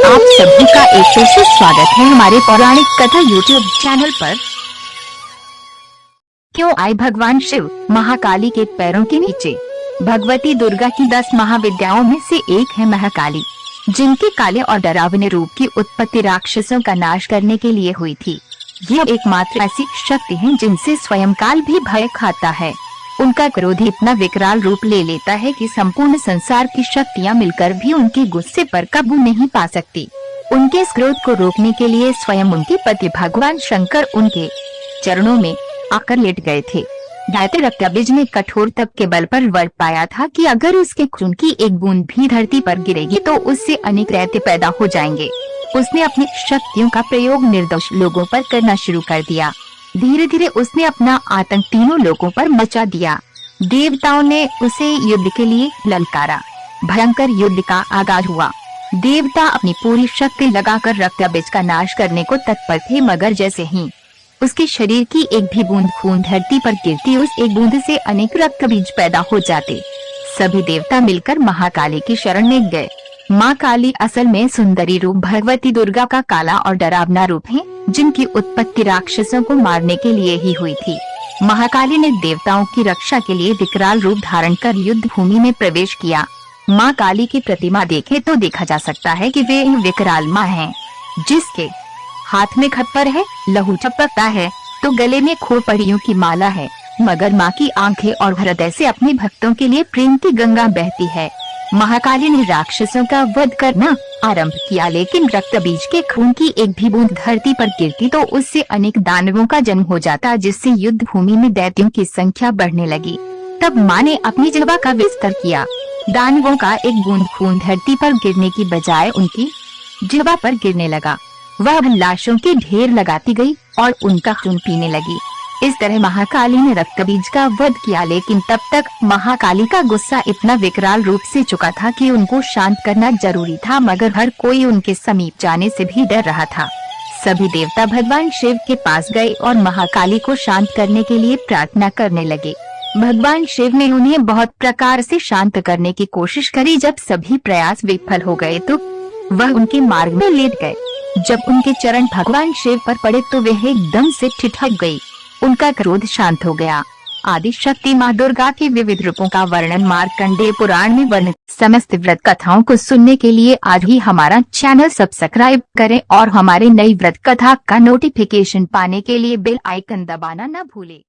आप सभी का एक फिर से स्वागत है हमारे पौराणिक कथा यूट्यूब चैनल पर। क्यों आए भगवान शिव महाकाली के पैरों के नीचे। भगवती दुर्गा की 10 महाविद्याओं में से एक है महाकाली, जिनके काले और डरावने रूप की उत्पत्ति राक्षसों का नाश करने के लिए हुई थी। यह एकमात्र ऐसी शक्ति है जिनसे स्वयं काल भी भय खाता है। उनका क्रोध इतना विकराल रूप ले लेता है कि संपूर्ण संसार की शक्तियां मिलकर भी उनके गुस्से पर काबू नहीं पा सकती। उनके इस क्रोध को रोकने के लिए स्वयं उनके पति भगवान शंकर उनके चरणों में आकर लेट गए थे। दैत्य रक्तबीज ने कठोर तप के बल पर वर पाया था कि अगर उसके खून की एक बूंद भी धरती पर गिरेगी तो उससे अनेक दैत्य पैदा हो जाएंगे। उसने अपनी शक्तियों का प्रयोग निर्दोष लोगों पर करना शुरू कर दिया। धीरे धीरे उसने अपना आतंक तीनों लोगों पर मचा दिया। देवताओं ने उसे युद्ध के लिए ललकारा। भयंकर युद्ध का आगाज हुआ। देवता अपनी पूरी शक्ति लगाकर रक्तबीज का नाश करने को तत्पर थे, मगर जैसे ही उसके शरीर की एक भी बूंद खून धरती पर गिरती, उस एक बूंद से अनेक रक्तबीज पैदा हो जाते। सभी देवता मिलकर महाकाली की शरण में गए। माँ काली असल में सुंदरी रूप भगवती दुर्गा का काला और डरावना रूप है, जिनकी उत्पत्ति राक्षसों को मारने के लिए ही हुई थी। महाकाली ने देवताओं की रक्षा के लिए विकराल रूप धारण कर युद्ध भूमि में प्रवेश किया। माँ काली की प्रतिमा देखे तो देखा जा सकता है कि वे विकराल माँ हैं, जिसके हाथ में खप्पर है, लहू टपकता है तो गले में खोपड़ियों की माला है, मगर माँ की आंखें और हृदय से अपने भक्तों के लिए प्रेम की गंगा बहती है। महाकाली ने राक्षसों का वध करना आरंभ किया, लेकिन रक्तबीज के खून की एक भी बूंद धरती पर गिरती तो उससे अनेक दानवों का जन्म हो जाता, जिससे युद्ध भूमि में दैत्यों की संख्या बढ़ने लगी। तब माँ ने अपनी जिह्वा का विस्तार किया। दानवों का एक बूंद खून धरती पर गिरने की बजाय उनकी जिह्वा पर गिरने लगा। वह लाशों के ढेर लगाती गई और उनका खून पीने लगी। इस तरह महाकाली ने रक्तबीज का वध किया, लेकिन तब तक महाकाली का गुस्सा इतना विकराल रूप से चुका था कि उनको शांत करना जरूरी था, मगर हर कोई उनके समीप जाने से भी डर रहा था। सभी देवता भगवान शिव के पास गए और महाकाली को शांत करने के लिए प्रार्थना करने लगे। भगवान शिव ने उन्हें बहुत प्रकार से शांत करने की कोशिश करी। जब सभी प्रयास विफल हो गए तो वह उनके मार्ग में लेट गए। जब उनके चरण भगवान शिव पर पड़े तो वे एकदम से ठिठक गयी। उनका क्रोध शांत हो गया। आदि शक्ति माँ दुर्गा के विविध रूपों का वर्णन मार्कंडेय पुराण में वर्णित। समस्त व्रत कथाओं को सुनने के लिए आज ही हमारा चैनल सब्सक्राइब करें और हमारे नई व्रत कथा का नोटिफिकेशन पाने के लिए बेल आइकन दबाना न भूलें।